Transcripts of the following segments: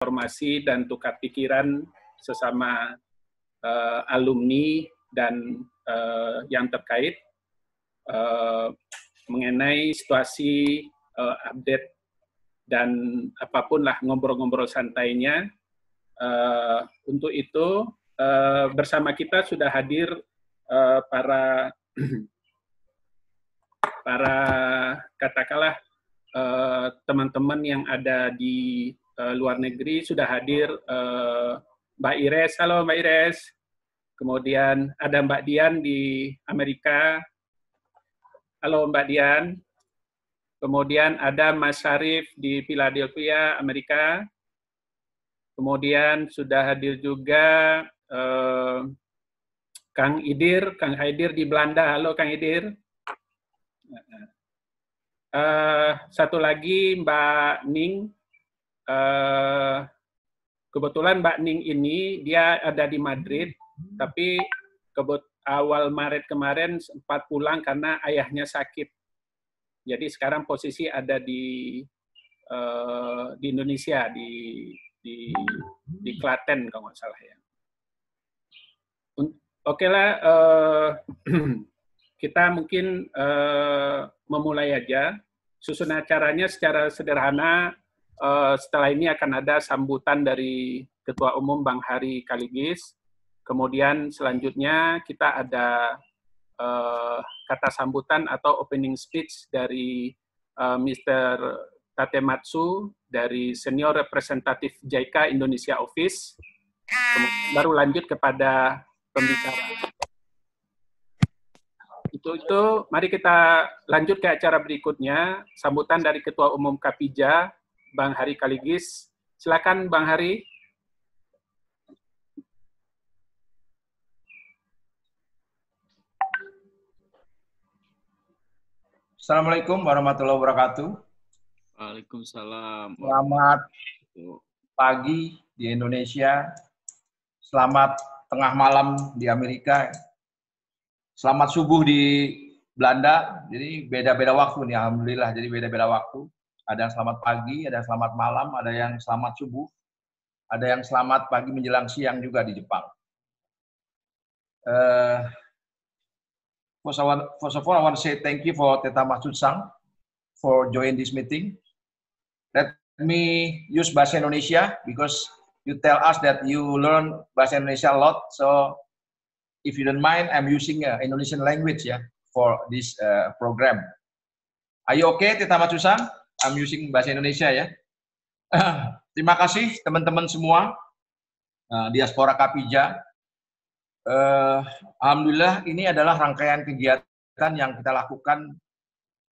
informasi dan tukar pikiran sesama alumni dan yang terkait mengenai situasi update dan apapun lah ngobrol-ngobrol santainya. Untuk itu bersama kita sudah hadir para katakanlah teman-teman yang ada di luar negeri. Sudah hadir Mbak Ires, halo Mbak Ires. Kemudian ada Mbak Dian di Amerika, halo Mbak Dian. Kemudian ada Mas Syarif di Philadelphia, Amerika. Kemudian sudah hadir juga Kang Haidir di Belanda. Halo Kang Idir. Satu lagi Mbak Ning. Kebetulan Mbak Ning ini dia ada di Madrid, tapi awal Maret kemarin sempat pulang karena ayahnya sakit. Jadi sekarang posisi ada di Indonesia, di Klaten kalau nggak salah ya. Oke lah, kita mungkin memulai aja. Susun acaranya secara sederhana. Setelah ini akan ada sambutan dari Ketua Umum Bang Hari Kaligis. Kemudian selanjutnya kita ada kata sambutan atau opening speech dari Mr. Tatematsu dari Senior Representatif JICA Indonesia Office. Baru lanjut kepada pembicara. Itu mari kita lanjut ke acara berikutnya, sambutan dari Ketua Umum Kapija, Bang Hari Kaligis. Silakan Bang Hari. Assalamualaikum warahmatullahi wabarakatuh. Waalaikumsalam. Selamat pagi di Indonesia. Selamat tengah malam di Amerika. Selamat subuh di Belanda. Jadi beda-beda waktu nih, alhamdulillah. Jadi beda-beda waktu. Ada yang selamat pagi, ada yang selamat malam, ada yang selamat subuh, ada yang selamat pagi menjelang siang juga di Jepang. First of all, I want to say thank you for Teta Matsud-san for joining this meeting. Let me use bahasa Indonesia because you tell us that you learn bahasa Indonesia a lot. So if you don't mind, I'm using Indonesian language for this program. Are you okay, Teta Matsud-san? I'm using bahasa Indonesia ya. Terima kasih teman-teman semua diaspora Kapija. Alhamdulillah ini adalah rangkaian kegiatan yang kita lakukan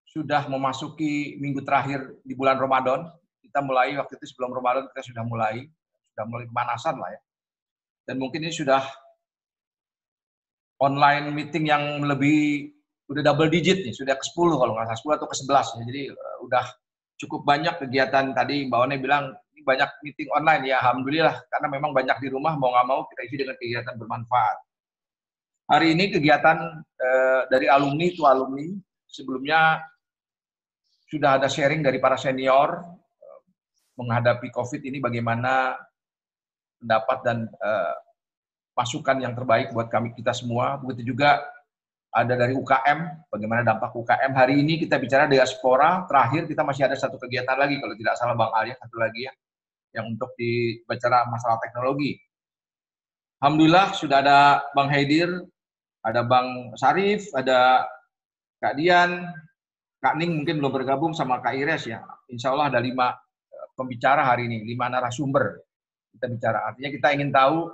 sudah memasuki minggu terakhir di bulan Ramadan. Kita mulai waktu itu sebelum Ramadan kita sudah mulai pemanasan lah ya. Dan mungkin ini sudah online meeting yang lebih udah double digit nih, sudah ke-10 kalau nggak salah 10 atau ke-11 ya. Jadi udah cukup banyak kegiatan. Tadi Mbak One bilang ini banyak meeting online ya, alhamdulillah karena memang banyak di rumah, mau nggak mau kita isi dengan kegiatan bermanfaat. Hari ini kegiatan dari alumni to alumni. Sebelumnya sudah ada sharing dari para senior menghadapi COVID ini, bagaimana pendapat dan masukan yang terbaik buat kita semua. Begitu juga ada dari UKM, bagaimana dampak UKM. Hari ini kita bicara diaspora, terakhir kita masih ada satu kegiatan lagi, kalau tidak salah Bang Alia, satu lagi ya, yang untuk bicara masalah teknologi. Alhamdulillah sudah ada Bang Haidir, ada Bang Syarif, ada Kak Dian, Kak Ning mungkin belum bergabung sama Kak Ires ya. Insya Allah ada 5 pembicara hari ini, 5 narasumber kita bicara. Artinya kita ingin tahu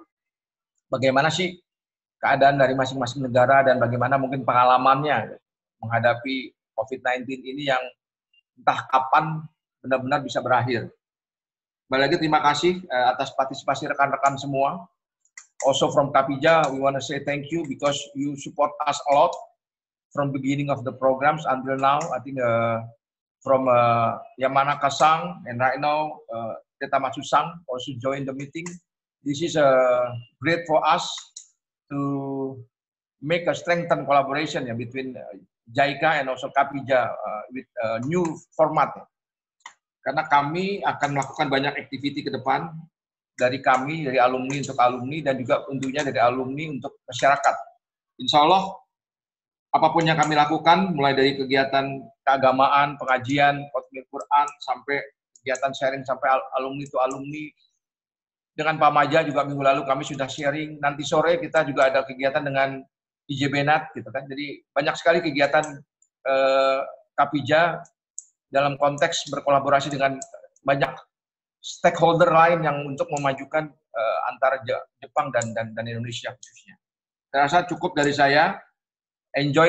bagaimana sih keadaan dari masing-masing negara dan bagaimana mungkin pengalamannya menghadapi COVID-19 ini yang entah kapan benar-benar bisa berakhir. Kembali lagi terima kasih atas partisipasi rekan-rekan semua. Also from Kapija, we want to say thank you because you support us a lot from beginning of the programs until now. I think from Yamanaka Sang and right now Teta Matsu-san also join the meeting. This is great for us to make a strengthened collaboration between JICA and also Kapija with a new format. karena kami akan melakukan banyak aktiviti ke depan dari kami, dari alumni untuk alumni, dan juga tentunya dari alumni untuk masyarakat. Insya Allah, apapun yang kami lakukan, mulai dari kegiatan keagamaan, pengajian, khotmil Quran, sampai kegiatan sharing sampai alumni itu alumni. Dengan Pak Maja juga minggu lalu kami sudah sharing. Nanti sore kita juga ada kegiatan dengan IJ Benat, gitu kan. Jadi banyak sekali kegiatan Kapija dalam konteks berkolaborasi dengan banyak stakeholder lain yang untuk memajukan antara Jepang dan Indonesia khususnya. Saya rasa cukup dari saya. Enjoy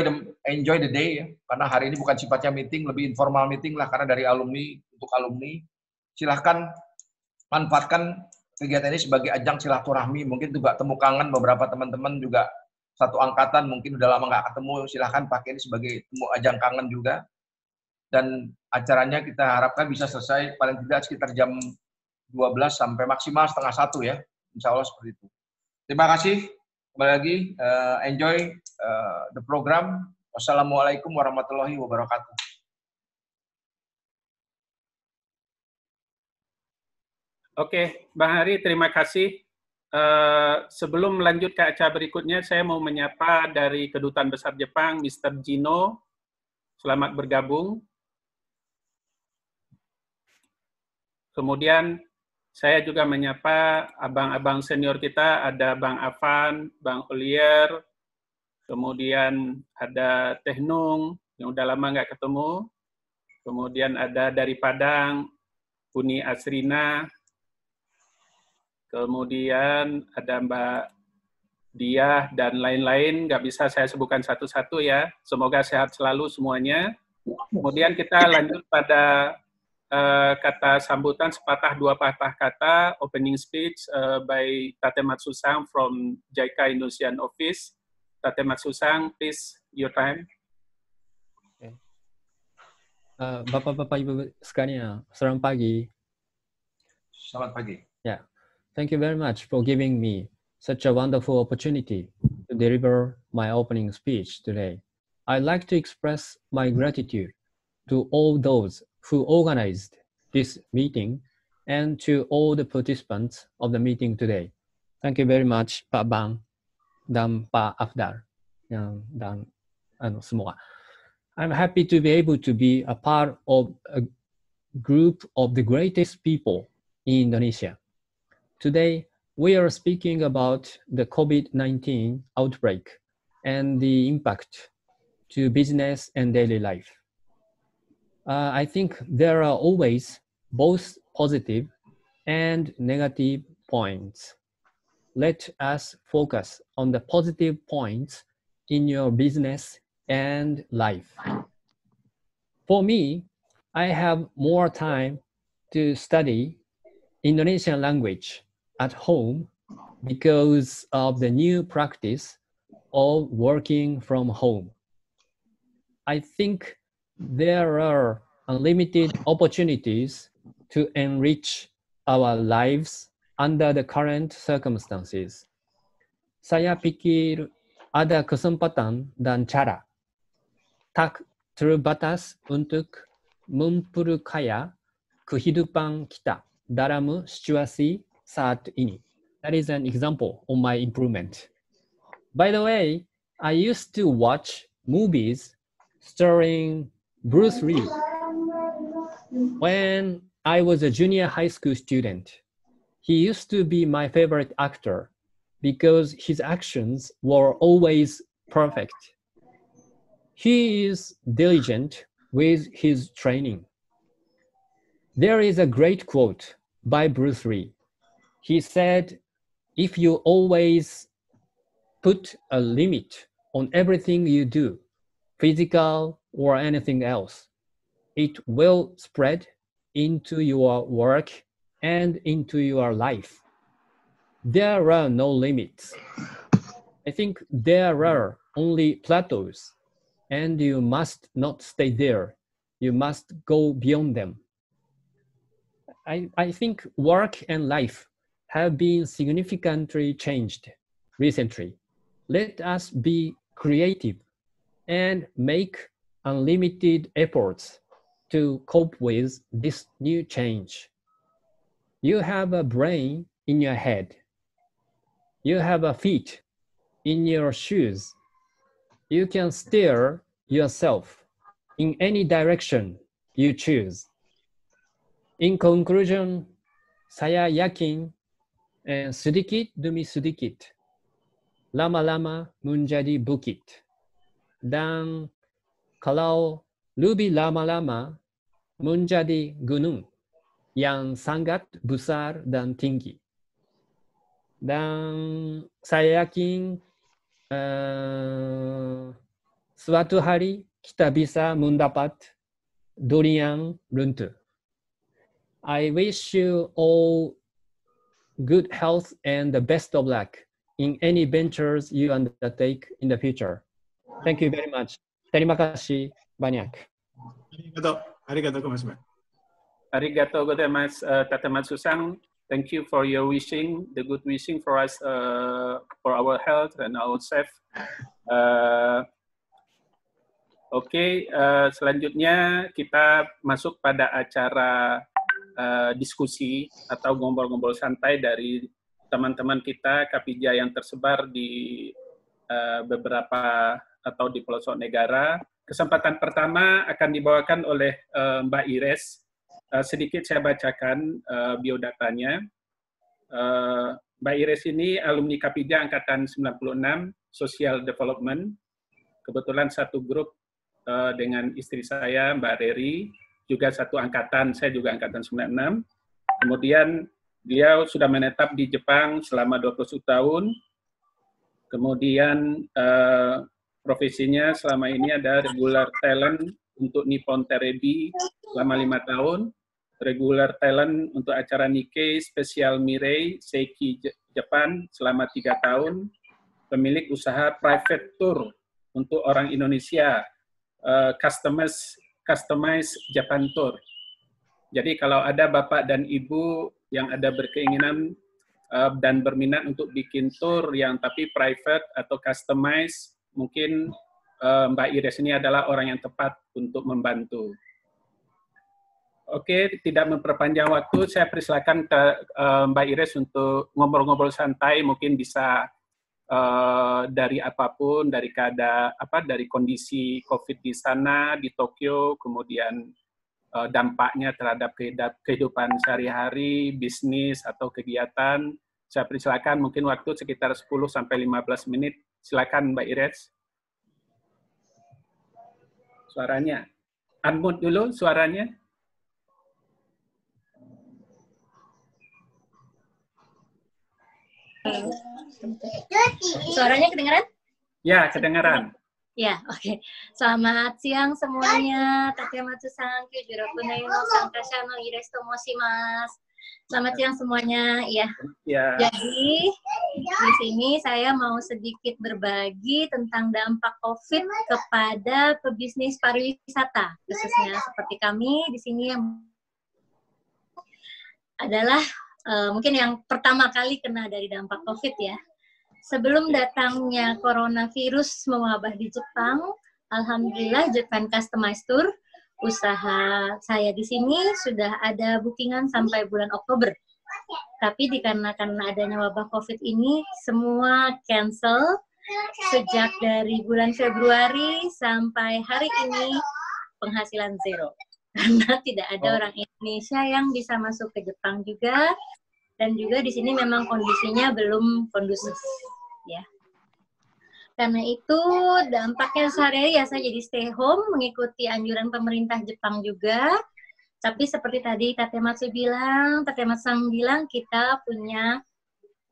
the day ya, karena hari ini bukan sifatnya meeting, lebih informal meeting lah, karena dari alumni untuk alumni. Silahkan manfaatkan kegiatan ini sebagai ajang silaturahmi. Mungkin juga temu kangen beberapa teman-teman juga satu angkatan, mungkin udah lama nggak ketemu. Silahkan pakai ini sebagai temu ajang kangen juga. Dan acaranya kita harapkan bisa selesai paling tidak sekitar jam 12 sampai maksimal setengah 1 ya. Insya Allah seperti itu. Terima kasih. Kembali lagi, enjoy the program. Wassalamualaikum warahmatullahi wabarakatuh. Oke, Bang Hari, terima kasih. Sebelum melanjut ke acara berikutnya, saya mau menyapa dari Kedutaan Besar Jepang, Mr. Gino. Selamat bergabung. Kemudian saya juga menyapa abang-abang senior kita, ada Bang Afan, Bang Olier, kemudian ada Teh Nung, yang udah lama nggak ketemu, kemudian ada dari Padang, Uni Asrina, kemudian ada Mbak Diah, dan lain-lain, nggak bisa saya sebutkan satu-satu ya, semoga sehat selalu semuanya. Kemudian kita lanjut pada kata sambutan sepatah dua patah kata, opening speech by Tate Matsusang from JICA Indonesian Office. Tate Matsusang, please, your time. Okay. Bapak-bapak, Ibu sekalian, selamat pagi. Selamat pagi. Yeah, thank you very much for giving me such a wonderful opportunity to deliver my opening speech today. I'd like to express my gratitude to all those who organized this meeting and to all the participants of the meeting today. Thank you very much, Pak Bang dan Pak Afdal dan semua. I'm happy to be able to be a part of a group of the greatest people in Indonesia. Today, we are speaking about the COVID-19 outbreak and the impact to business and daily life. I think there are always both positive and negative points. Let us focus on the positive points in your business and life. For me, I have more time to study Indonesian language at home because of the new practice of working from home. I think there are unlimited opportunities to enrich our lives under the current circumstances. Saya pikir ada kesempatan dan cara tak terbatas untuk memperkaya kehidupan kita dalam situasi saat ini. That is an example of my improvement. By the way, I used to watch movies starring Bruce Lee when I was a junior high school student. He used to be my favorite actor because his actions were always perfect. He is diligent with his training. There is a great quote by Bruce Lee. He said, if you always put a limit on everything you do, physical or anything else, it will spread into your work and into your life. There are no limits. I think there are only plateaus, and you must not stay there. You must go beyond them. I think work and life have been significantly changed recently. Let us be creative and make unlimited efforts to cope with this new change. You have a brain in your head. You have a feet in your shoes. You can steer yourself in any direction you choose. In conclusion, saya yakin sedikit demi sedikit lama-lama menjadi bukit. Dan kalau lebih lama-lama menjadi gunung yang sangat besar dan tinggi. Dan saya yakin suatu hari kita bisa mendapat durian runtuh. I wish you all good health and the best of luck in any ventures you undertake in the future. Thank you very much. Terima kasih banyak. Arigatou gozaimasu. Arigatou gozaimasu, Tatematsu-san. Thank you for your wishing, the good wishing for us, for our health and our safe. Oke, selanjutnya kita masuk pada acara diskusi atau ngobrol-ngobrol santai dari teman-teman kita Kapija yang tersebar di beberapa atau di pelosok negara. Kesempatan pertama akan dibawakan oleh Mbak Ires. Sedikit saya bacakan biodatanya. Mbak Ires ini alumni Kapija angkatan 96, Social Development. Kebetulan satu grup dengan istri saya, Mbak Reri, juga satu angkatan, saya juga angkatan 96. Kemudian beliau sudah menetap di Jepang selama 20 tahun. Kemudian profesinya selama ini ada regular talent untuk Nippon Terebi selama 5 tahun, regular talent untuk acara Nikkei Special Mirei Seiki Jepang selama 3 tahun, pemilik usaha private tour untuk orang Indonesia, Customize Japan Tour. Jadi kalau ada Bapak dan Ibu yang ada berkeinginan dan berminat untuk bikin tour yang tapi private atau customize, mungkin Mbak Ires ini adalah orang yang tepat untuk membantu. Oke, tidak memperpanjang waktu, saya persilakan ke Mbak Ires untuk ngobrol-ngobrol santai, mungkin bisa dari apapun, dari dari kondisi COVID di sana, di Tokyo, kemudian dampaknya terhadap kehidupan sehari-hari, bisnis atau kegiatan. Saya persilakan mungkin waktu sekitar 10-15 menit. Silakan Mbak Ires. Suaranya. Unmute dulu suaranya. Suaranya kedengaran? Ya, kedengaran. Ya, oke. Selamat siang semuanya. Takematsu-san, Kyujiraku no Sankasha no Ires tomoshimasu. Selamat siang semuanya. Ya. Jadi di sini saya mau sedikit berbagi tentang dampak COVID kepada pebisnis pariwisata, khususnya seperti kami di sini yang adalah mungkin yang pertama kali kena dari dampak COVID ya. Sebelum datangnya coronavirus mewabah di Jepang, alhamdulillah Japan Customized Tour, usaha saya di sini sudah ada bookingan sampai bulan Oktober. Tapi dikarenakan adanya wabah COVID ini, semua cancel sejak dari bulan Februari sampai hari ini penghasilan zero. Karena tidak ada orang Indonesia yang bisa masuk ke Jepang juga, dan juga di sini memang kondisinya belum kondusif, ya. Karena itu dampaknya sehari-hari ya saya jadi stay home, mengikuti anjuran pemerintah Jepang juga. Tapi seperti tadi Tatematsu bilang, kita punya,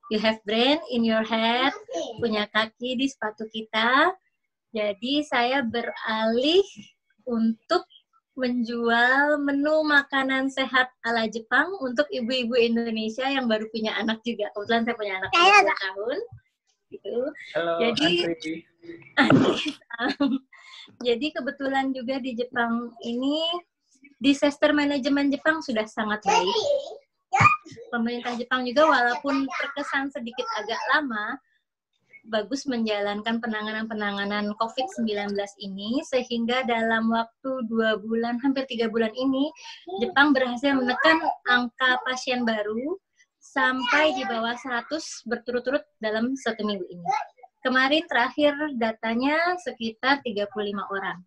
you have brain in your head, punya kaki di sepatu kita. Jadi saya beralih untuk menjual menu makanan sehat ala Jepang untuk ibu-ibu Indonesia yang baru punya anak juga. Kebetulan saya punya anak 2 tahun. Gitu. Halo, jadi kebetulan juga di Jepang ini disaster management Jepang sudah sangat baik. Pemerintah Jepang juga walaupun terkesan sedikit agak lama, bagus menjalankan penanganan COVID-19 ini, sehingga dalam waktu 2 bulan, hampir 3 bulan ini, Jepang berhasil menekan angka pasien baru sampai di bawah 100 berturut-turut dalam 1 minggu ini. Kemarin terakhir datanya sekitar 35 orang.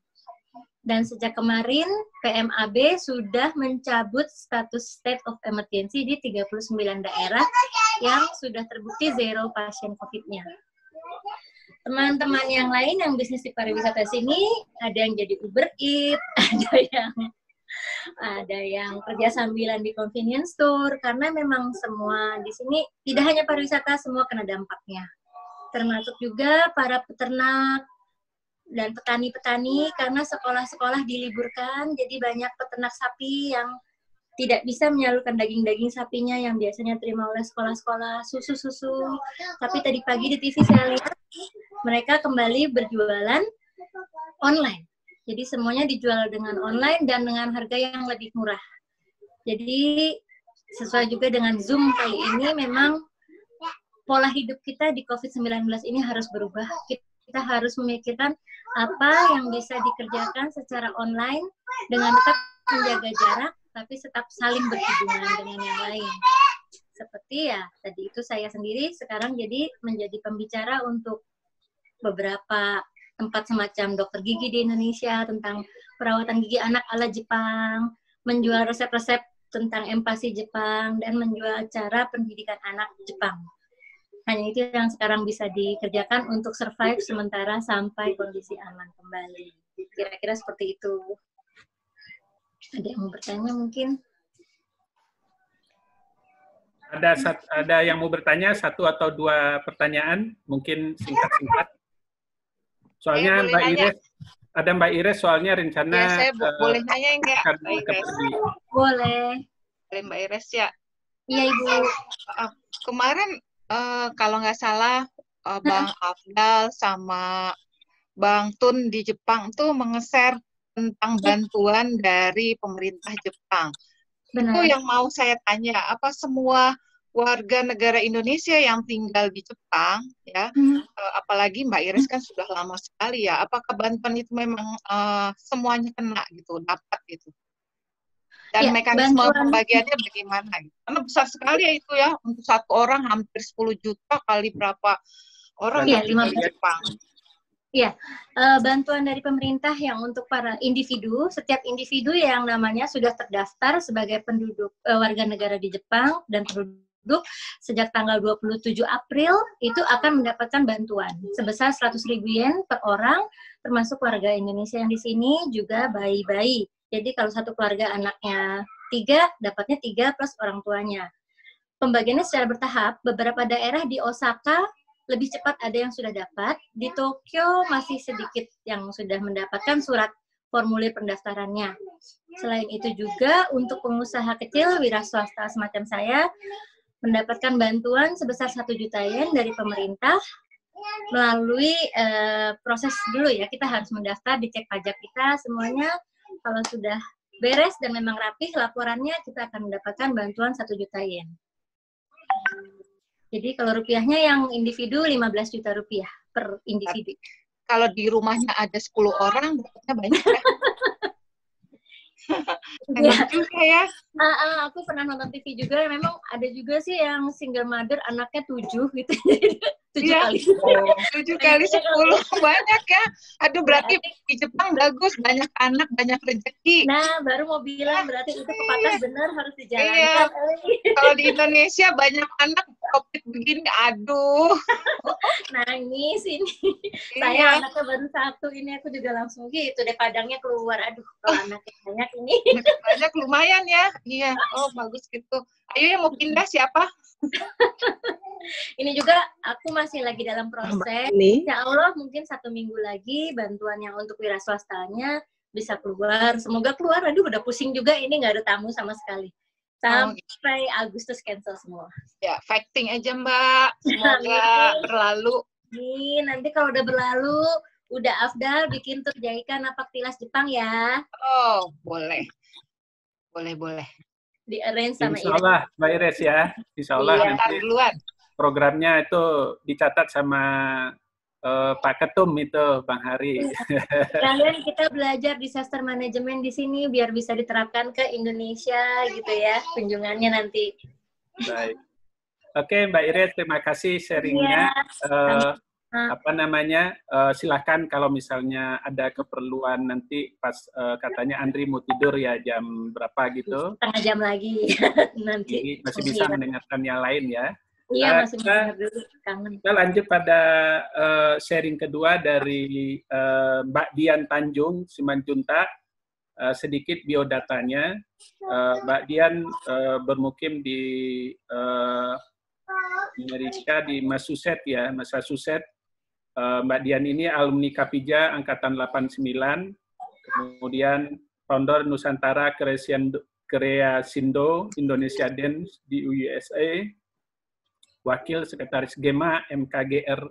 Dan sejak kemarin, PMAB sudah mencabut status state of emergency di 39 daerah yang sudah terbukti zero pasien COVID-nya. Teman-teman yang lain yang bisnis di pariwisata sini, ada yang jadi Uber Eats, ada yang kerja sambilan di convenience store, karena memang semua di sini, tidak hanya pariwisata, semua kena dampaknya. Termasuk juga para peternak, dan petani-petani karena sekolah-sekolah diliburkan, jadi banyak peternak sapi yang tidak bisa menyalurkan daging-daging sapinya yang biasanya terima oleh sekolah-sekolah, susu-susu. Tapi tadi pagi di TV saya lihat mereka kembali berjualan online. Jadi semuanya dijual dengan online dan dengan harga yang lebih murah. Jadi sesuai juga dengan Zoom kali ini, memang pola hidup kita di COVID-19 ini harus berubah. Kita harus memikirkan apa yang bisa dikerjakan secara online dengan tetap menjaga jarak, tapi tetap saling berhubungan dengan yang lain. Seperti ya, tadi itu saya sendiri sekarang jadi menjadi pembicara untuk beberapa tempat semacam dokter gigi di Indonesia tentang perawatan gigi anak ala Jepang, menjual resep-resep tentang empati Jepang, dan menjual cara pendidikan anak Jepang. Hanya itu yang sekarang bisa dikerjakan untuk survive sementara sampai kondisi aman kembali. Kira-kira seperti itu. Ada yang mau bertanya mungkin? Ada yang mau bertanya, 1 atau 2 pertanyaan, mungkin singkat-singkat. Soalnya Mbak Iris, ada Mbak Iris soalnya rencana... Ya, saya boleh nanya enggak, Mbak Iris? Boleh. Boleh Mbak Iris ya? Iya, Ibu. Kemarin kalau nggak salah Bang Afdal sama Bang Tun di Jepang tuh menge-share tentang bantuan dari pemerintah Jepang. Benar. Itu yang mau saya tanya, apa semua warga negara Indonesia yang tinggal di Jepang, ya, apalagi Mbak Iris kan sudah lama sekali ya, apakah bantuan itu memang semuanya kena gitu, dapat gitu? Dan ya, mekanisme bantuan pembagiannya bagaimana? Karena besar sekali ya itu ya, untuk 1 orang hampir 10 juta kali berapa orang ya, yang tinggal di Jepang. Iya, bantuan dari pemerintah yang untuk para individu, setiap individu yang namanya sudah terdaftar sebagai penduduk warga negara di Jepang dan penduduk sejak tanggal 27 April itu akan mendapatkan bantuan sebesar 100.000 yen per orang, termasuk warga Indonesia yang di sini juga bayi-bayi. Jadi kalau satu keluarga anaknya 3, dapatnya 3 plus orang tuanya. Pembagiannya secara bertahap, beberapa daerah di Osaka lebih cepat ada yang sudah dapat, di Tokyo masih sedikit yang sudah mendapatkan surat formulir pendaftarannya. Selain itu juga untuk pengusaha kecil, wira swasta semacam saya, mendapatkan bantuan sebesar 1 juta yen dari pemerintah melalui proses dulu ya, kita harus mendaftar, dicek pajak kita semuanya. Kalau sudah beres dan memang rapih laporannya, kita akan mendapatkan bantuan 1 juta yen. Jadi kalau rupiahnya yang individu 15 juta rupiah per individu. Kalau di rumahnya ada 10 orang, dapatnya banyak ya. Ya. Juga ya. Aku pernah nonton TV juga, memang ada juga sih yang single mother anaknya 7 gitu. 7 ya. kali. 7 kali 10 banyak ya. Aduh, berarti di Jepang bagus, banyak anak, banyak rezeki. Nah, baru mau bilang berarti itu pepatah benar harus dijalankan. Iya. Kalau di Indonesia banyak anak COVID begini, aduh. Nangis ini. Iya. Saya anaknya baru 1 ini, aku juga langsung gitu deh, padangnya keluar. Aduh, kalau anaknya banyak ini. Banyak lumayan ya. Iya, oh bagus gitu. Ayo yang mau pindah siapa? Ini juga aku masih lagi dalam proses. Insya Allah mungkin 1 minggu lagi bantuan yang untuk wira swastanya bisa keluar. Semoga keluar. Aduh, udah pusing juga ini, nggak ada tamu sama sekali. Sampai Agustus cancel semua. Ya, fighting aja Mbak. Semoga berlalu. Nih, nanti kalau udah berlalu, udah Afdal bikin tur jahikan napak tilas Jepang ya. Oh, boleh. Boleh. Di arrange sama Insya Allah, Mbak Iris ya. Insya Allah Iya, nanti duluan. programnya itu dicatat sama Pak Ketum itu, Bang Hari. Kalian kita belajar disaster management di sini biar bisa diterapkan ke Indonesia gitu ya, kunjungannya nanti. Baik. Oke, Mbak Iris, terima kasih sharingnya. Silahkan kalau misalnya ada keperluan nanti pas katanya Andri mau tidur ya jam berapa gitu. Setengah jam lagi nanti. Jadi masih bisa mendengarkan yang lain ya. Iya, masih mendengar dulu, kangen. Kita lanjut pada sharing kedua dari Mbak Dian Tanjung, Simanjuntak. Sedikit biodatanya. Mbak Dian bermukim di Amerika, di Massachusetts ya, Massachusetts. Mbak Dian ini alumni Kapija angkatan 89, kemudian founder Nusantara Kreasindo Indonesia Dance di USA, wakil sekretaris GEMA MKGR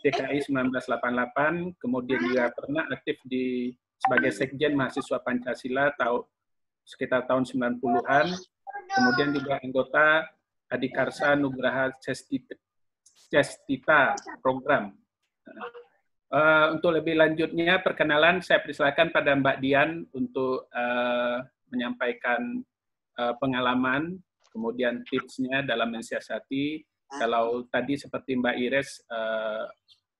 DKI 1988, kemudian juga pernah aktif sebagai sekjen mahasiswa Pancasila sekitar tahun 90-an, kemudian juga anggota Adikarsa Nugraha Cestita program. Untuk lebih lanjutnya, perkenalan saya persilakan pada Mbak Dian untuk menyampaikan pengalaman, kemudian tipsnya dalam mensiasati. Kalau tadi seperti Mbak Iris,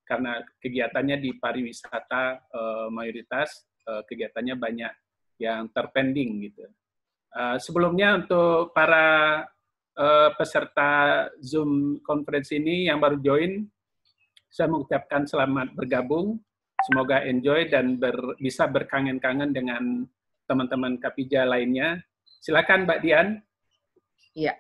karena kegiatannya di pariwisata mayoritas, kegiatannya banyak yang terpending gitu. Sebelumnya untuk para peserta Zoom conference ini yang baru join, saya mengucapkan selamat bergabung, semoga enjoy dan bisa berkangen-kangen dengan teman-teman Kapija lainnya. Silakan Mbak Dian. Iya.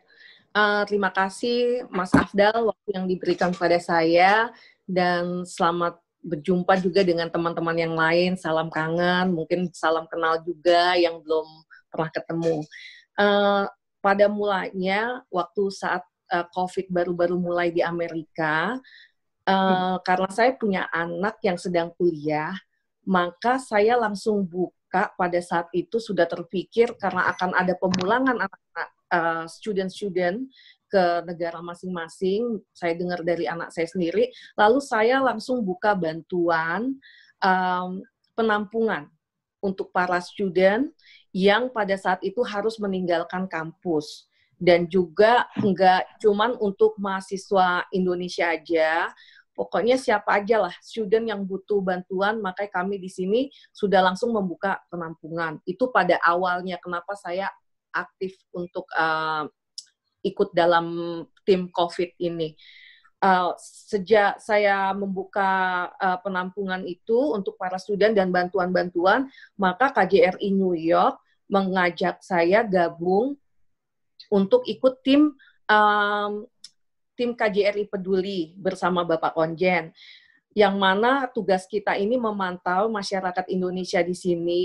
Terima kasih Mas Afdal waktu yang diberikan kepada saya dan selamat berjumpa juga dengan teman-teman yang lain. Salam kangen, mungkin salam kenal juga yang belum pernah ketemu. Pada mulanya waktu saat COVID baru-baru mulai di Amerika, karena saya punya anak yang sedang kuliah, maka saya langsung buka pada saat itu sudah terpikir karena akan ada pemulangan anak-anak student-student ke negara masing-masing, saya dengar dari anak saya sendiri, lalu saya langsung buka bantuan penampungan untuk para student yang pada saat itu harus meninggalkan kampus. Dan juga enggak cuman untuk mahasiswa Indonesia aja, pokoknya siapa aja lah student yang butuh bantuan, makanya kami di sini sudah langsung membuka penampungan. Itu pada awalnya kenapa saya aktif untuk ikut dalam tim COVID ini. Sejak saya membuka penampungan itu untuk para student dan bantuan-bantuan, maka KJRI New York mengajak saya gabung untuk ikut tim KJRI Peduli bersama Bapak Konjen, yang mana tugas kita ini memantau masyarakat Indonesia di sini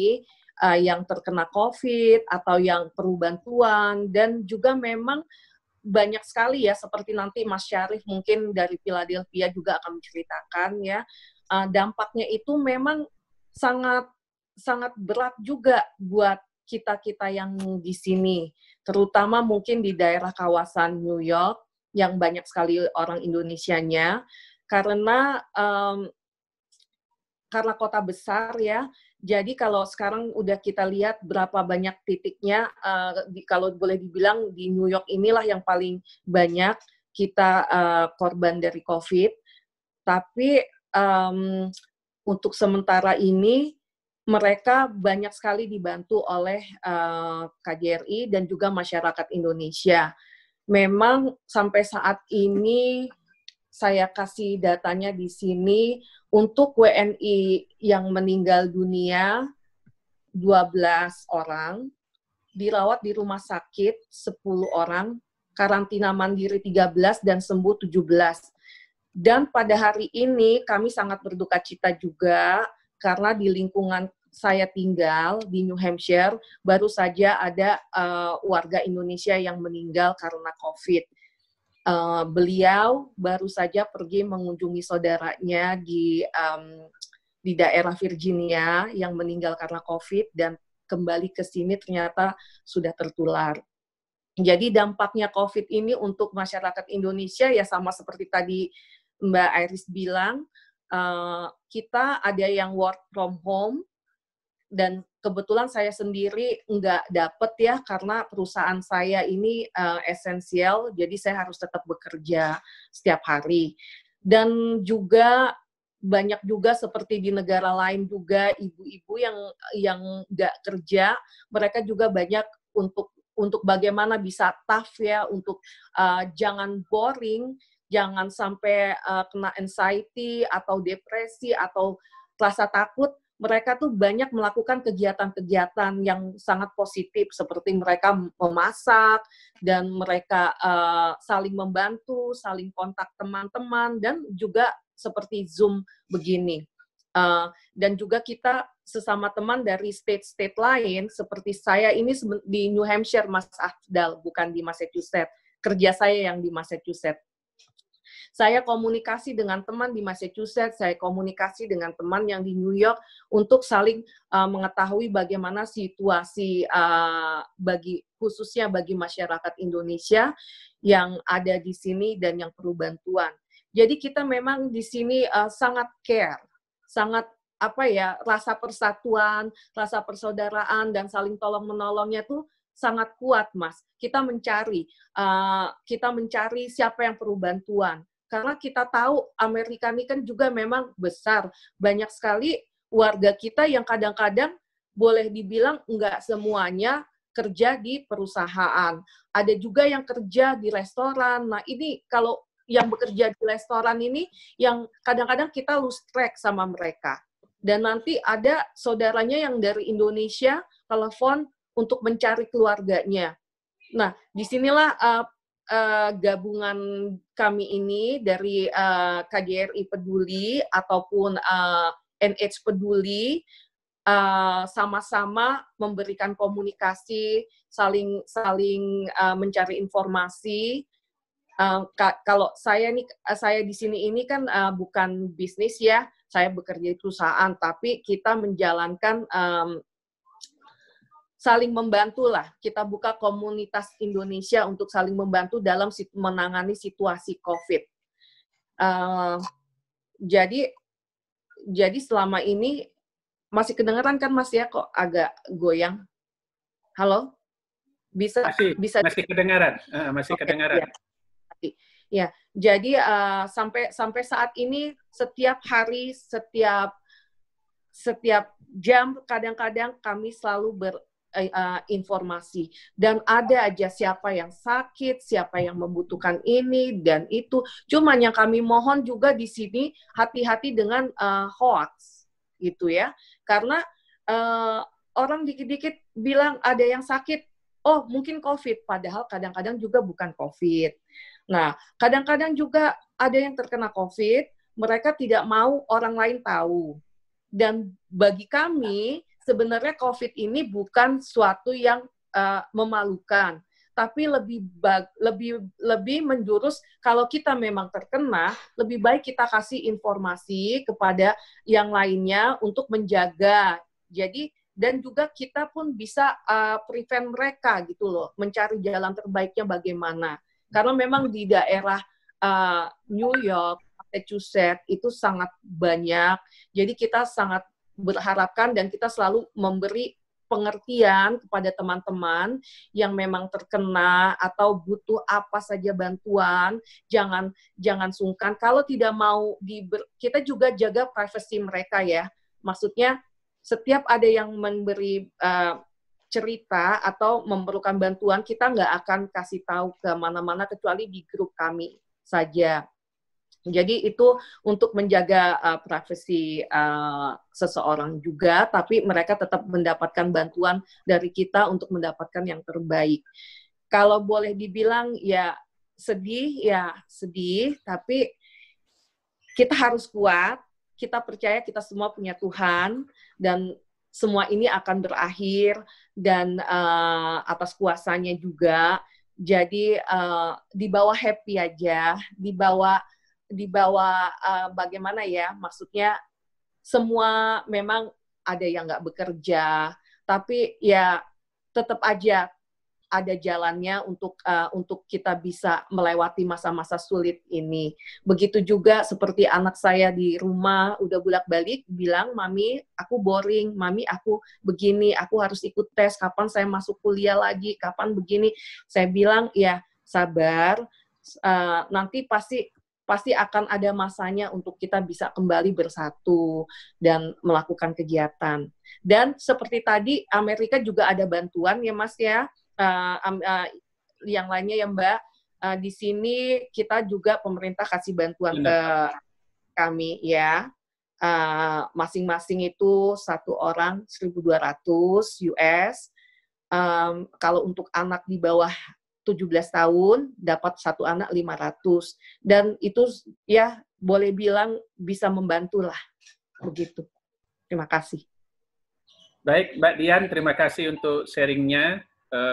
yang terkena COVID atau yang perlu bantuan, dan juga memang banyak sekali ya, seperti nanti Mas Syarif mungkin dari Philadelphia juga akan menceritakan ya, dampaknya itu memang sangat berat juga buat kita-kita yang di sini, terutama mungkin di daerah kawasan New York yang banyak sekali orang Indonesianya, karena kota besar ya. Jadi kalau sekarang udah kita lihat berapa banyak titiknya, kalau boleh dibilang di New York inilah yang paling banyak kita korban dari COVID. Tapi untuk sementara ini mereka banyak sekali dibantu oleh KJRI dan juga masyarakat Indonesia. Memang sampai saat ini saya kasih datanya di sini. Untuk WNI yang meninggal dunia 12 orang, dirawat di rumah sakit 10 orang, karantina mandiri 13 dan sembuh 17. Dan pada hari ini kami sangat berduka cita juga karena di lingkungan saya tinggal di New Hampshire baru saja ada warga Indonesia yang meninggal karena COVID. Beliau baru saja pergi mengunjungi saudaranya di daerah Virginia yang meninggal karena COVID dan kembali ke sini ternyata sudah tertular. Jadi dampaknya COVID ini untuk masyarakat Indonesia ya sama seperti tadi Mbak Iris bilang, kita ada yang work from home, dan kebetulan saya sendiri nggak dapet ya, karena perusahaan saya ini esensial, jadi saya harus tetap bekerja setiap hari. Dan juga banyak juga seperti di negara lain juga ibu-ibu yang nggak kerja, mereka juga banyak untuk bagaimana bisa tough ya, untuk jangan boring, jangan sampai kena anxiety atau depresi atau rasa takut. Mereka tuh banyak melakukan kegiatan-kegiatan yang sangat positif, seperti mereka memasak, dan mereka saling membantu, saling kontak teman-teman, dan juga seperti Zoom begini. Dan juga kita sesama teman dari state-state lain, seperti saya ini di New Hampshire, Mas Afdal, bukan di Massachusetts. Kerja saya yang di Massachusetts. Saya komunikasi dengan teman di Massachusetts, saya komunikasi dengan teman yang di New York untuk saling mengetahui bagaimana situasi khususnya bagi masyarakat Indonesia yang ada di sini dan yang perlu bantuan. Jadi kita memang di sini sangat care, sangat rasa persatuan, rasa persaudaraan dan saling tolong menolongnya tuh sangat kuat, Mas. Kita mencari siapa yang perlu bantuan. Karena kita tahu Amerika ini kan juga memang besar. Banyak sekali warga kita yang kadang-kadang boleh dibilang nggak semuanya kerja di perusahaan. Ada juga yang kerja di restoran. Nah ini kalau yang bekerja di restoran ini yang kadang-kadang kita lose track sama mereka. Dan nanti ada saudaranya yang dari Indonesia telepon untuk mencari keluarganya. Nah, disinilah gabungan kami ini dari KJRI Peduli ataupun NH Peduli sama-sama memberikan komunikasi, saling mencari informasi. Kalau saya di sini ini kan bukan bisnis ya, saya bekerja di perusahaan, tapi kita menjalankan saling membantu lah. Kita buka komunitas Indonesia untuk saling membantu dalam menangani situasi COVID. Jadi selama ini masih kedengeran kan Mas ya, kok agak goyang? Halo? Masih kedengaran, masih kedengaran. Ya, jadi sampai saat ini setiap hari, setiap jam kadang-kadang kami selalu informasi, dan ada aja siapa yang sakit, siapa yang membutuhkan ini dan itu. Cuman yang kami mohon juga di sini hati-hati dengan hoax gitu ya, karena orang dikit-dikit bilang ada yang sakit, oh mungkin COVID, padahal kadang-kadang juga bukan COVID. Nah, kadang-kadang juga ada yang terkena COVID, mereka tidak mau orang lain tahu. Dan bagi kami, sebenarnya COVID ini bukan suatu yang memalukan, tapi lebih menjurus kalau kita memang terkena, lebih baik kita kasih informasi kepada yang lainnya untuk menjaga. Jadi, dan juga kita pun bisa prevent mereka gitu loh, mencari jalan terbaiknya bagaimana. Karena memang di daerah New York, Massachusetts itu sangat banyak, jadi kita sangat berharapkan dan kita selalu memberi pengertian kepada teman-teman yang memang terkena atau butuh apa saja bantuan, jangan sungkan. Kalau tidak mau kita juga jaga privasi mereka ya. Maksudnya setiap ada yang memberi cerita atau memerlukan bantuan, kita nggak akan kasih tahu ke mana-mana kecuali di grup kami saja. Jadi itu untuk menjaga privasi seseorang juga, tapi mereka tetap mendapatkan bantuan dari kita untuk mendapatkan yang terbaik. Kalau boleh dibilang ya sedih, tapi kita harus kuat, kita percaya kita semua punya Tuhan, dan semua ini akan berakhir, dan atas kuasanya juga. Jadi dibawa happy aja, dibawa bagaimana ya, maksudnya semua memang ada yang nggak bekerja, tapi ya tetap aja ada jalannya untuk kita bisa melewati masa-masa sulit ini. Begitu juga seperti anak saya di rumah udah bolak-balik bilang, "Mami, aku boring, Mami, aku begini, aku harus ikut tes, kapan saya masuk kuliah lagi, kapan begini." Saya bilang, "Ya, sabar, nanti pasti akan ada masanya untuk kita bisa kembali bersatu dan melakukan kegiatan." Dan seperti tadi, Amerika juga ada bantuan ya Mas ya, yang lainnya ya Mbak, di sini kita juga pemerintah kasih bantuan ke kami ya, masing-masing itu satu orang 1.200 US. Kalau untuk anak di bawah 17 tahun dapat satu anak 500, dan itu ya boleh bilang bisa membantu lah begitu. Terima kasih. Baik, Mbak Dian, terima kasih untuk sharingnya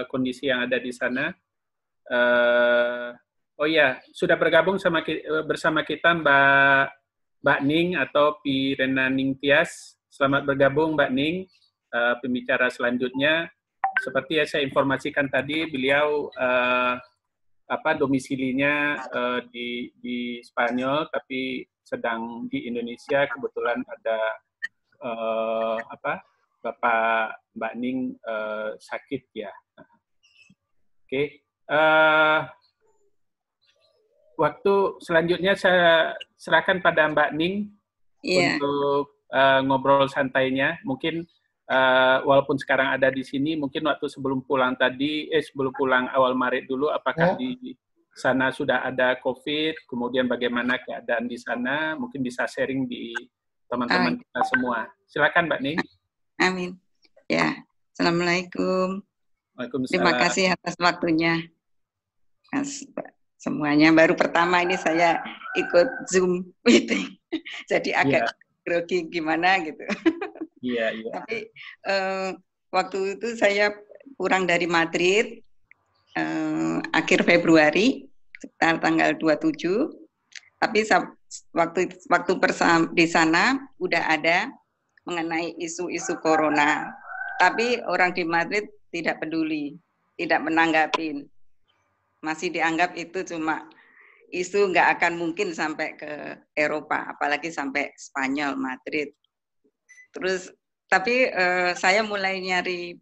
kondisi yang ada di sana. Oh ya, sudah bergabung bersama kita Mbak Ning atau Pirena Ningtyas. Selamat bergabung Mbak Ning. Pembicara selanjutnya, seperti yang saya informasikan tadi, beliau domisilinya di Spanyol, tapi sedang di Indonesia. Kebetulan ada Bapak Mbak Ning sakit ya. Oke. Waktu selanjutnya saya serahkan pada Mbak Ning untuk ngobrol santainya. Mungkin walaupun sekarang ada di sini, mungkin waktu sebelum pulang awal Maret dulu, apakah di sana sudah ada COVID, kemudian bagaimana keadaan di sana, mungkin bisa sharing di teman-teman kita semua. Silakan Mbak Ning. Amin. Ya, Assalamualaikum. Waalaikumsalam. Terima kasih atas waktunya. Semuanya baru pertama ini saya ikut Zoom meeting, jadi agak grogi gimana gitu. Iya. Tapi waktu itu saya pulang dari Madrid akhir Februari, sekitar tanggal 27. Tapi waktu di sana udah ada mengenai isu-isu corona. Tapi orang di Madrid tidak peduli, tidak menanggapin. Masih dianggap itu cuma isu, nggak akan mungkin sampai ke Eropa, apalagi sampai Spanyol, Madrid. Terus, tapi saya mulai nyari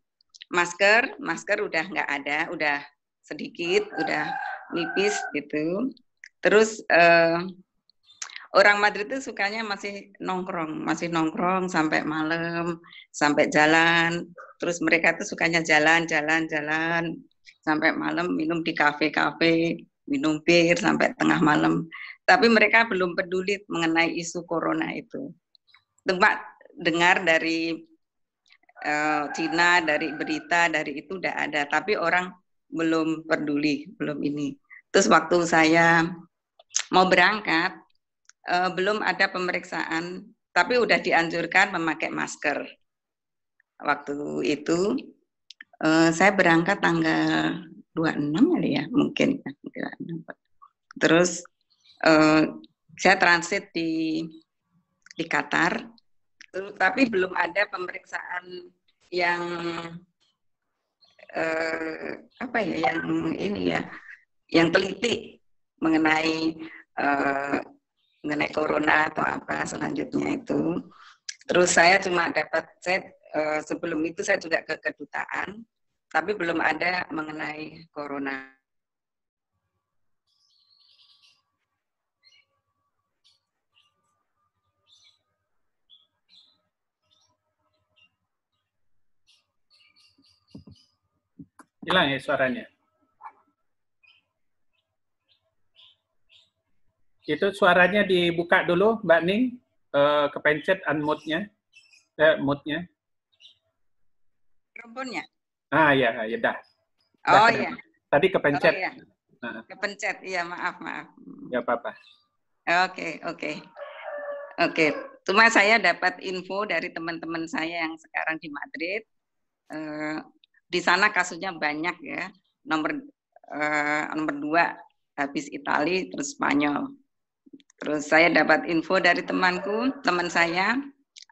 masker udah nggak ada, udah sedikit, udah nipis gitu. Terus orang Madrid itu sukanya masih nongkrong sampai malam, sampai jalan. Terus mereka tuh sukanya jalan sampai malam, minum di kafe-kafe, minum bir sampai tengah malam. Tapi mereka belum peduli mengenai isu corona itu. Dengar dari Cina, dari berita, dari itu udah ada. Tapi orang belum peduli, belum ini. Terus waktu saya mau berangkat, belum ada pemeriksaan, tapi udah dianjurkan memakai masker. Waktu itu saya berangkat tanggal 26 kali ya, mungkin. Terus saya transit di Qatar, tapi belum ada pemeriksaan yang yang teliti mengenai corona atau apa selanjutnya itu. Terus saya cuma sebelum itu saya juga ke kedutaan, tapi belum ada mengenai corona. Hilang ya suaranya? Itu suaranya dibuka dulu, Mbak Ning, kepencet unmute-nya, mute-nya. Mikrofonnya? Ya dah. Oh iya. Tadi kepencet. Oh, iya. Kepencet, iya maaf. Ya apa-apa. Oke. Cuma saya dapat info dari teman-teman saya yang sekarang di Madrid. Di sana kasusnya banyak ya. Nomor 2 habis Italia, terus Spanyol. Terus saya dapat info dari teman saya,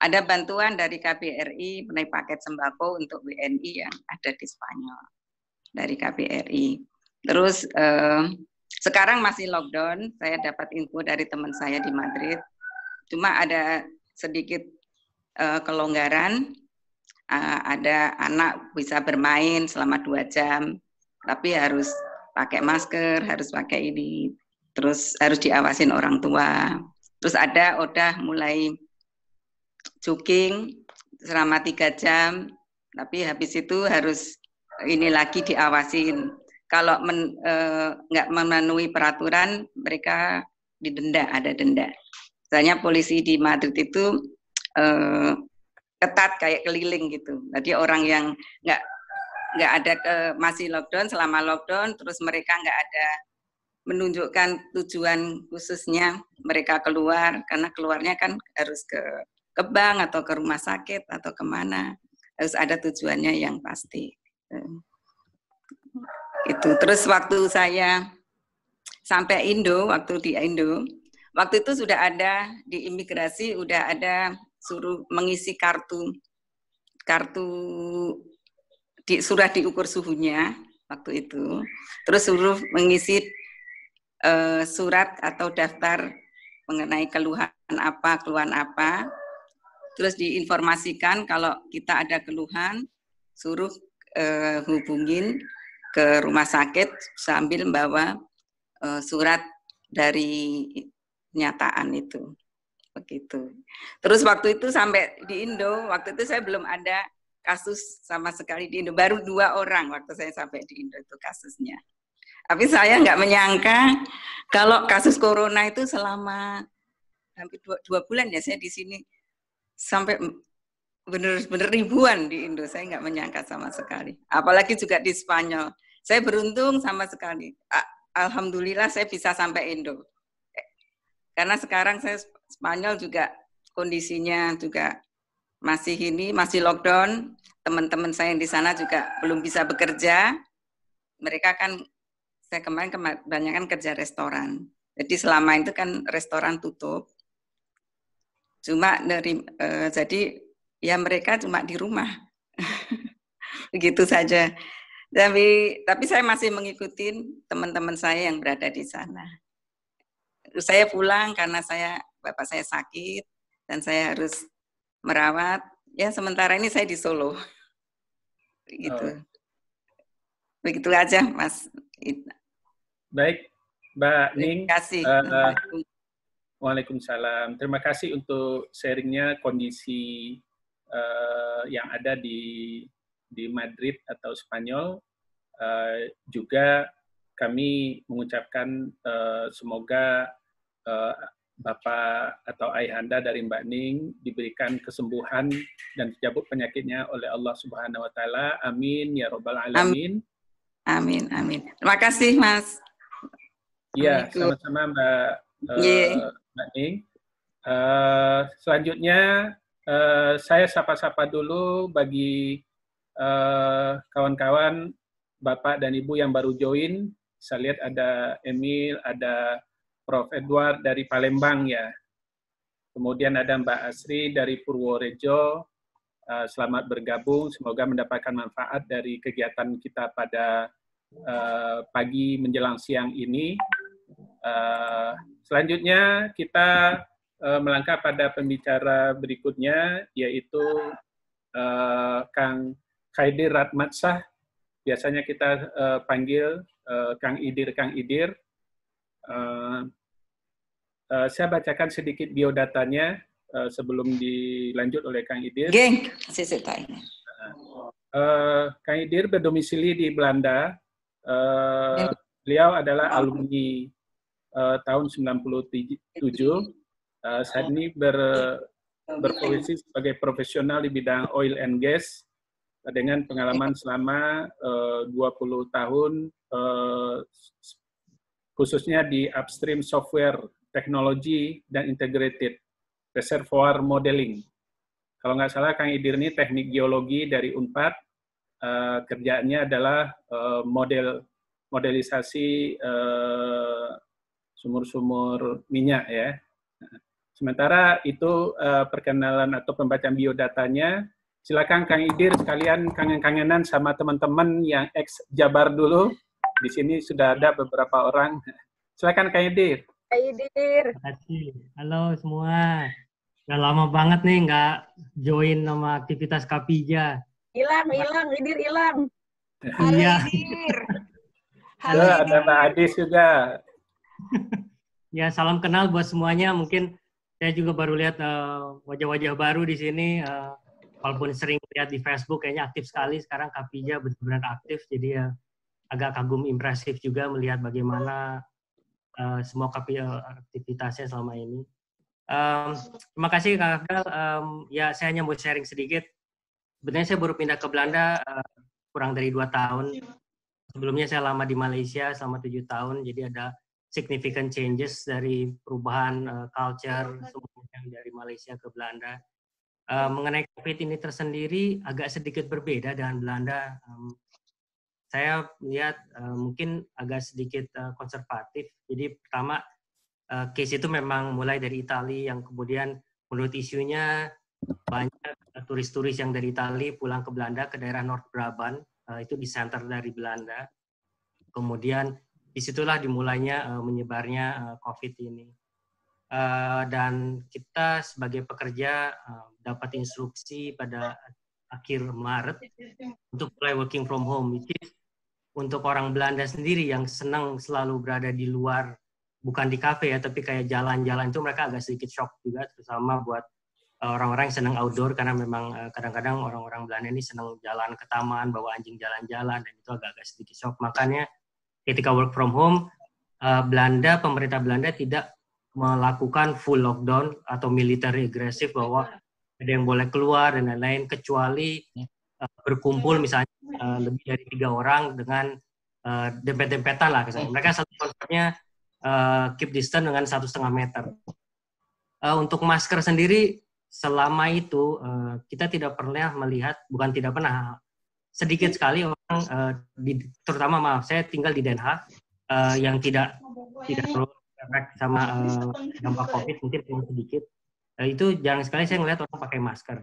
ada bantuan dari KBRI menaik paket sembako untuk WNI yang ada di Spanyol. dari KBRI. Terus sekarang masih lockdown, saya dapat info dari teman saya di Madrid. Cuma ada sedikit kelonggaran, ada anak bisa bermain selama 2 jam, tapi harus pakai masker, harus pakai ini, terus harus diawasin orang tua. Terus ada udah mulai jogging selama 3 jam, tapi habis itu harus ini lagi diawasin. Kalau nggak memenuhi peraturan, mereka didenda, ada denda. Misalnya polisi di Madrid itu ketat kayak keliling gitu. Jadi orang yang nggak ada masih lockdown, selama lockdown, terus mereka nggak ada menunjukkan tujuan khususnya mereka keluar, karena keluarnya kan harus ke bank atau ke rumah sakit atau kemana, harus ada tujuannya yang pasti. Itu. Terus waktu saya sampai Indo, waktu di Indo, waktu itu sudah ada di imigrasi, udah ada suruh mengisi kartu surat diukur suhunya waktu itu, terus suruh mengisi surat atau daftar mengenai keluhan apa, terus diinformasikan kalau kita ada keluhan, suruh hubungin ke rumah sakit sambil membawa surat dari nyataan itu. Begitu. Terus waktu itu sampai di Indo, waktu itu saya belum ada kasus sama sekali di Indo. Baru 2 orang waktu saya sampai di Indo itu kasusnya. Tapi saya nggak menyangka kalau kasus corona itu selama hampir 2 bulan ya saya di sini, sampai benar-benar ribuan di Indo. Saya nggak menyangka sama sekali. Apalagi juga di Spanyol. Saya beruntung sama sekali. Alhamdulillah saya bisa sampai Indo. Karena sekarang saya Spanyol juga kondisinya juga masih lockdown. Teman-teman saya yang di sana juga belum bisa bekerja. Mereka kan, saya kemarin kebanyakan kerja restoran. Jadi selama itu kan restoran tutup. Cuma jadi ya mereka cuma di rumah. Begitu saja. Tapi saya masih mengikuti teman-teman saya yang berada di sana. Saya pulang karena bapak saya sakit dan saya harus merawat. Ya sementara ini saya di Solo. Begitu. Begitu aja, Mas. Baik, Mbak Ning. Terima kasih. Waalaikumsalam. Terima kasih untuk sharingnya kondisi yang ada di Madrid atau Spanyol. Juga kami mengucapkan semoga Bapak atau Ayahanda dari Mbak Ning diberikan kesembuhan dan dijabut penyakitnya oleh Allah Subhanahu wa taala. Amin ya rabbal alamin. Amin, amin. Terima kasih, Mas. Iya, sama-sama Mbak Ning. Selanjutnya saya sapa-sapa dulu bagi kawan-kawan Bapak dan Ibu yang baru join. Saya lihat ada Emil, ada Prof. Edward dari Palembang ya. Kemudian ada Mbak Asri dari Purworejo. Selamat bergabung, semoga mendapatkan manfaat dari kegiatan kita pada pagi menjelang siang ini. Selanjutnya kita melangkah pada pembicara berikutnya, yaitu Kang Khaidir Ratmatsah. Biasanya kita panggil Kang Idir. Saya bacakan sedikit biodatanya sebelum dilanjut oleh Kang Idir. Kang Idir berdomisili di Belanda. Beliau adalah alumni tahun 97. Saat ini berprofesi sebagai profesional di bidang oil and gas dengan pengalaman selama 20 tahun, khususnya di upstream software, teknologi, dan integrated reservoir modeling. Kalau nggak salah, Kang Idir ini teknik geologi dari UNPAD. Kerjaannya adalah modelisasi sumur-sumur minyak ya. Sementara itu perkenalan atau pembacaan biodatanya, Silakan Kang Idir sekalian kangen-kangenan sama teman-teman yang ex Jabar dulu. Di sini sudah ada beberapa orang. Silakan Kang Idir. Kak Idir. Terima kasih. Halo semua. Udah lama banget nih nggak join sama aktivitas Kapija. Hilang, Idir hilang. Iya. Halo, ada Mbak Adis juga. Ya, salam kenal buat semuanya. Mungkin saya juga baru lihat wajah-wajah baru di sini. Walaupun sering lihat di Facebook, kayaknya aktif sekali. Sekarang Kapija benar-benar aktif. Jadi agak kagum, impresif juga melihat bagaimana semua aktivitasnya selama ini. Terima kasih Kak Abdal. Ya, saya hanya mau sharing sedikit. Sebenarnya saya baru pindah ke Belanda kurang dari 2 tahun. Sebelumnya saya lama di Malaysia selama 7 tahun. Jadi ada significant changes dari perubahan culture semuanya dari Malaysia ke Belanda. Mengenai COVID ini tersendiri agak sedikit berbeda dengan Belanda. Saya lihat mungkin agak sedikit konservatif. Jadi pertama, case itu memang mulai dari Italia yang kemudian menurut isunya banyak turis-turis yang dari Italia pulang ke Belanda ke daerah North Brabant, itu di center dari Belanda. Kemudian disitulah dimulainya menyebarnya COVID ini. Dan kita sebagai pekerja dapat instruksi pada akhir Maret untuk mulai working from home. Untuk orang Belanda sendiri yang senang selalu berada di luar, bukan di kafe ya, tapi kayak jalan-jalan itu mereka agak sedikit shock juga, terutama buat orang-orang yang senang outdoor, karena memang kadang-kadang orang-orang Belanda ini senang jalan ke taman, bawa anjing jalan-jalan, dan itu agak-agak sedikit shock. Makanya ketika work from home, pemerintah Belanda tidak melakukan full lockdown atau military agresif bahwa ada yang boleh keluar dan lain-lain, kecuali berkumpul misalnya lebih dari 3 orang dengan dempet-dempetan lah. Mereka satu konsepnya keep distance dengan 1,5 meter. Untuk masker sendiri selama itu kita tidak pernah melihat, bukan tidak pernah, sedikit sekali orang, terutama saya tinggal di Den Haag yang tidak terlalu efek sama dampak COVID, mungkin sedikit. Itu jarang sekali saya melihat orang pakai masker.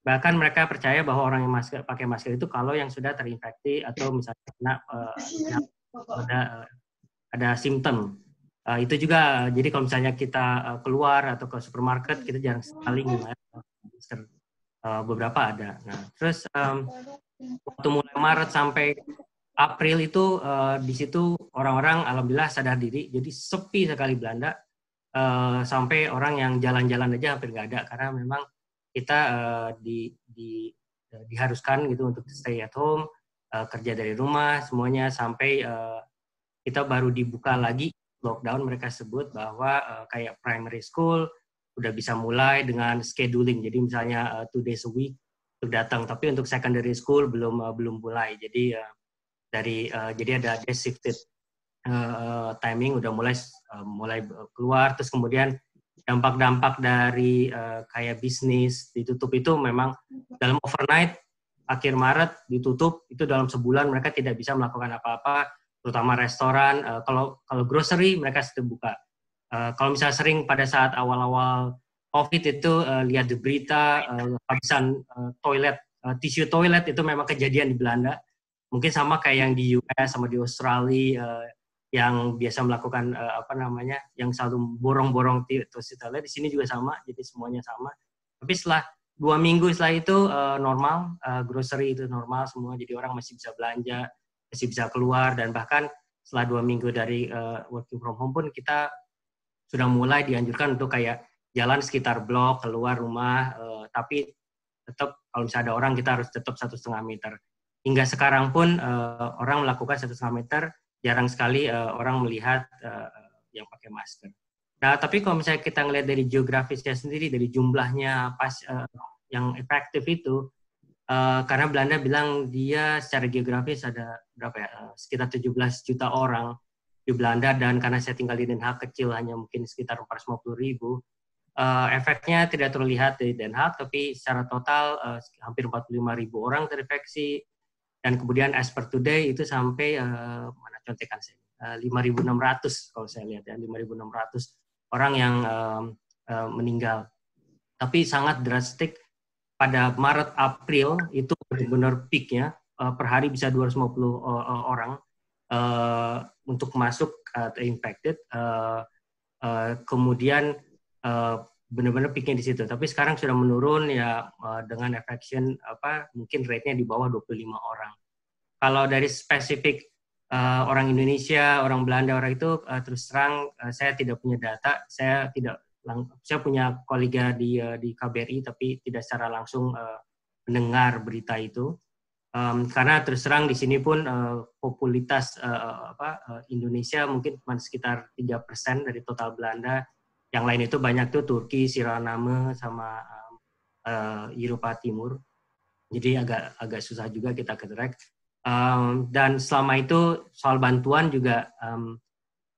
Bahkan mereka percaya bahwa orang yang pakai masker itu kalau yang sudah terinfeksi atau misalnya kena ada simptom. Itu juga, jadi kalau misalnya kita keluar atau ke supermarket, kita jarang sekali melihat masker. Beberapa ada. Nah, terus waktu mulai Maret sampai April itu di situ orang-orang alhamdulillah sadar diri, jadi sepi sekali Belanda, sampai orang yang jalan-jalan aja hampir nggak ada, karena memang kita diharuskan gitu untuk stay at home, kerja dari rumah semuanya, sampai kita baru dibuka lagi lockdown, mereka sebut bahwa kayak primary school udah bisa mulai dengan scheduling, jadi misalnya 2 days a week untuk datang, tapi untuk secondary school belum mulai, jadi jadi ada shifted timing, udah mulai keluar. Terus kemudian dampak-dampak dari kayak bisnis ditutup itu memang dalam overnight, akhir Maret ditutup, itu dalam sebulan mereka tidak bisa melakukan apa-apa, terutama restoran. Kalau grocery mereka sudah buka. Kalau misalnya sering pada saat awal-awal COVID itu lihat di berita habisan tisu toilet itu memang kejadian di Belanda. Mungkin sama kayak yang di US sama di Australia yang biasa melakukan yang selalu borong-borong tisu toilet, di sini juga sama, jadi semuanya sama. Tapi setelah 2 minggu setelah itu normal, grocery itu normal semua, jadi orang masih bisa belanja, masih bisa keluar, dan bahkan setelah 2 minggu dari working from home pun kita sudah mulai dianjurkan untuk kayak jalan sekitar blok, keluar rumah, tapi tetap kalau misalnya ada orang kita harus tetap 1,5 meter. Hingga sekarang pun orang melakukan 1,5 meter, jarang sekali orang melihat yang pakai masker. Nah, tapi kalau misalnya kita ngelihat dari geografisnya sendiri, dari jumlahnya yang efektif itu, karena Belanda bilang dia secara geografis ada sekitar 17 juta orang di Belanda, dan karena saya tinggal di Den Haag kecil hanya mungkin sekitar 450.000, efeknya tidak terlihat di Den Haag, tapi secara total hampir 45.000 orang terinfeksi. Dan kemudian as per today itu sampai mana contekan saya 5.600 kalau saya lihat ya, 5.600 orang yang meninggal. Tapi sangat drastik pada Maret April itu benar-benar peak-nya, per hari bisa 250 orang untuk masuk infected. Kemudian benar-benar peaknya di situ. Tapi sekarang sudah menurun ya, dengan infection mungkin rate-nya di bawah 25 orang. Kalau dari spesifik orang Indonesia, orang Belanda, orang itu terus terang saya tidak punya data. Saya punya kolega di KBRI tapi tidak secara langsung mendengar berita itu. Karena terus terang di sini pun populitas Indonesia mungkin cuma sekitar 3% dari total Belanda. Yang lain itu banyak tuh Turki, Suriname sama Eropa Timur. Jadi agak susah juga kita ketrack. Dan selama itu soal bantuan juga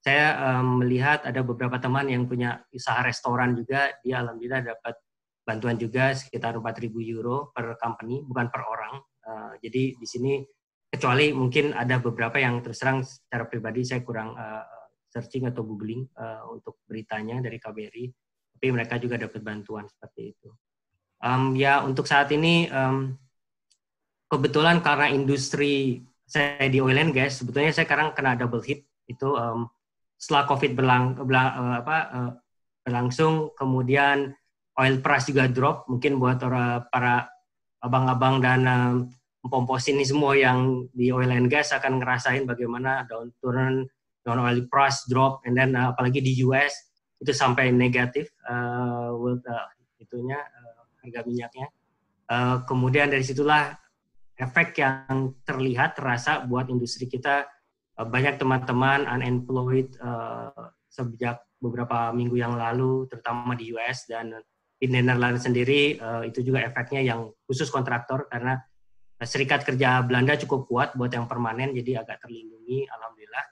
saya melihat ada beberapa teman yang punya usaha restoran juga, dia alhamdulillah dapat bantuan juga sekitar 4.000 euro per company, bukan per orang. Jadi di sini kecuali mungkin ada beberapa yang terus terang secara pribadi saya kurang searching atau googling untuk beritanya dari KBRI, tapi mereka juga dapat bantuan seperti itu. Ya untuk saat ini kebetulan karena industri saya di oil and gas, sebetulnya saya sekarang kena double hit itu setelah COVID berlangsung, kemudian oil price juga drop, mungkin buat para abang-abang dan pemposin ini semua yang di oil and gas akan ngerasain bagaimana downturn, non oil price drop, and then apalagi di US itu sampai negatif harga minyaknya. Kemudian dari situlah efek yang terasa buat industri kita. Banyak teman-teman unemployed sejak beberapa minggu yang lalu, terutama di US dan di Netherlands sendiri. Itu juga efeknya yang khusus kontraktor karena Serikat Kerja Belanda cukup kuat buat yang permanen, jadi agak terlindungi, alhamdulillah.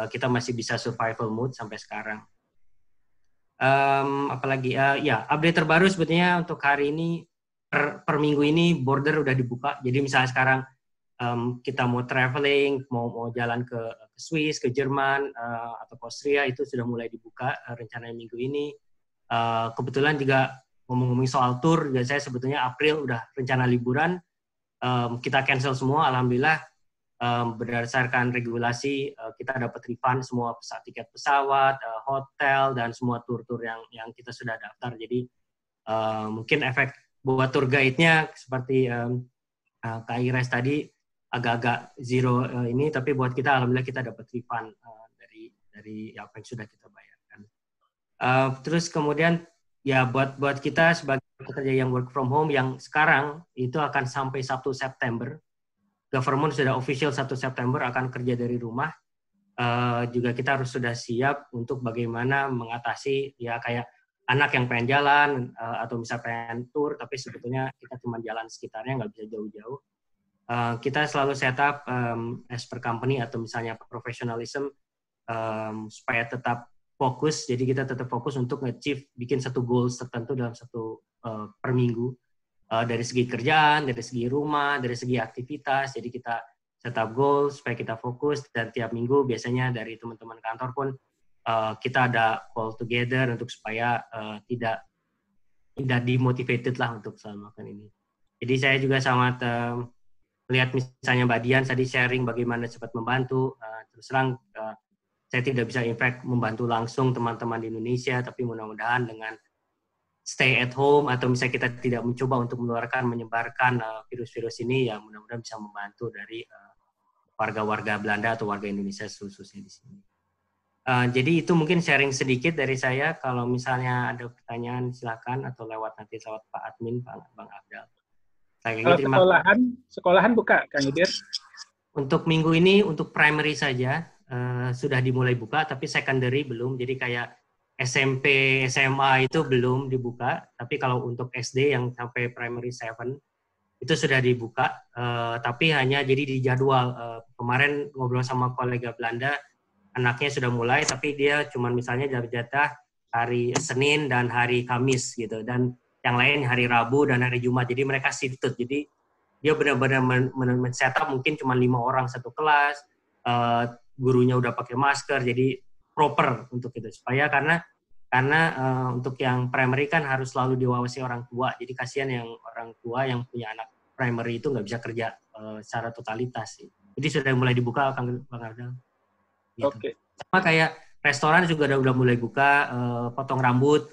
Kita masih bisa survival mode sampai sekarang. Apalagi ya update terbaru sebetulnya untuk hari ini per minggu ini border udah dibuka. Jadi misalnya sekarang kita mau traveling, mau jalan ke Swiss, ke Jerman atau ke Austria itu sudah mulai dibuka rencananya minggu ini. Kebetulan juga ngomong-ngomong soal tour, dan saya sebetulnya April udah rencana liburan. Kita cancel semua, alhamdulillah. Berdasarkan regulasi kita dapat refund semua tiket pesawat, hotel dan semua tur-tur yang kita sudah daftar. Jadi mungkin efek buat tour guide-nya seperti Kak Ires tadi agak-agak zero ini, tapi buat kita alhamdulillah kita dapat refund dari apa yang sudah kita bayarkan. Terus kemudian ya buat kita sebagai pekerja yang work from home yang sekarang itu akan sampai 1 September. Government sudah official 1 September akan kerja dari rumah. Juga kita harus sudah siap untuk bagaimana mengatasi ya kayak anak yang pengen jalan atau bisa pengen tour, tapi sebetulnya kita cuma jalan sekitarnya, nggak bisa jauh-jauh. Kita selalu set up as per company atau misalnya professionalism supaya tetap fokus. Jadi kita tetap fokus untuk nge-achieve, bikin satu goals tertentu dalam satu per minggu. Dari segi kerjaan, dari segi rumah, dari segi aktivitas. Jadi kita set up goals supaya kita fokus, dan tiap minggu biasanya dari teman-teman kantor pun kita ada call together untuk supaya tidak demotivated lah untuk selalu melakukan ini. Jadi saya juga sangat melihat misalnya Mbak Dian tadi sharing bagaimana cepat membantu. Terus terang saya tidak bisa in fact membantu langsung teman-teman di Indonesia, tapi mudah-mudahan dengan stay at home atau misalnya kita tidak mencoba untuk menyebarkan virus-virus ini, ya mudah-mudahan bisa membantu dari warga-warga Belanda atau warga Indonesia khususnya di sini. Jadi itu mungkin sharing sedikit dari saya. Kalau misalnya ada pertanyaan silakan, atau lewat Pak admin, Bang Afdal. Kalau sekolahan buka, Kang Idir? Untuk minggu ini untuk primary saja sudah dimulai buka, tapi secondary belum. Jadi kayak SMP, SMA itu belum dibuka, tapi kalau untuk SD yang sampai primary 7 itu sudah dibuka, tapi hanya jadi di jadwal. Kemarin ngobrol sama kolega Belanda, anaknya sudah mulai, tapi dia cuma misalnya jatah hari Senin dan hari Kamis gitu, dan yang lain hari Rabu dan hari Jumat. Jadi mereka shifted. Jadi dia benar-benar men-setup mungkin cuma 5 orang satu kelas, gurunya udah pakai masker, jadi proper untuk itu. Supaya karena karena untuk yang primary kan harus selalu diawasi orang tua, jadi kasihan yang orang tua yang punya anak primary itu nggak bisa kerja secara totalitas sih. Jadi sudah mulai dibuka Bang Ardal. Gitu. Oke. Sama kayak restoran juga udah mulai buka, potong rambut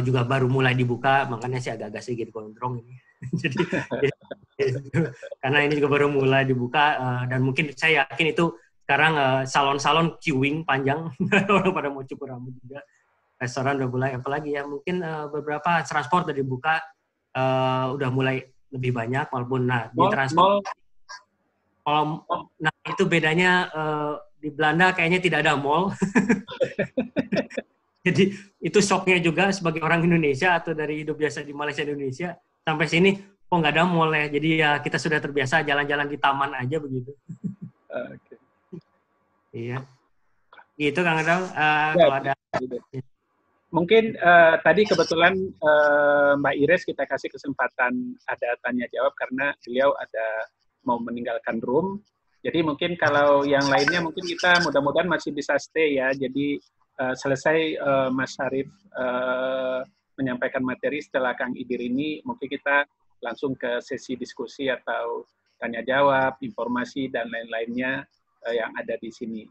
juga baru mulai dibuka, makanya sih agak-agak sedikit gondrong ini. Jadi karena ini juga baru mulai dibuka dan mungkin saya yakin itu sekarang salon-salon queuing panjang orang pada mau cukur rambut juga. Restoran udah mulai, apalagi ya mungkin beberapa transport udah dibuka, udah mulai lebih banyak walaupun di transport. Kalau nah itu bedanya di Belanda kayaknya tidak ada mall. Jadi itu shocknya juga sebagai orang Indonesia atau dari hidup biasa di Malaysia Indonesia sampai sini kok nggak ada mall ya. Jadi ya kita sudah terbiasa jalan-jalan di taman aja begitu. Okay. Iya. Gitu Kang Ardal. Kalau ada. Mungkin tadi kebetulan Mbak Iris kita kasih kesempatan ada tanya jawab karena beliau ada mau meninggalkan room. Jadi mungkin kalau yang lainnya mungkin kita mudah-mudahan masih bisa stay ya. Jadi selesai Mas Syarif menyampaikan materi setelah Kang Idir ini, mungkin kita langsung ke sesi diskusi atau tanya jawab, informasi dan lain-lainnya yang ada di sini.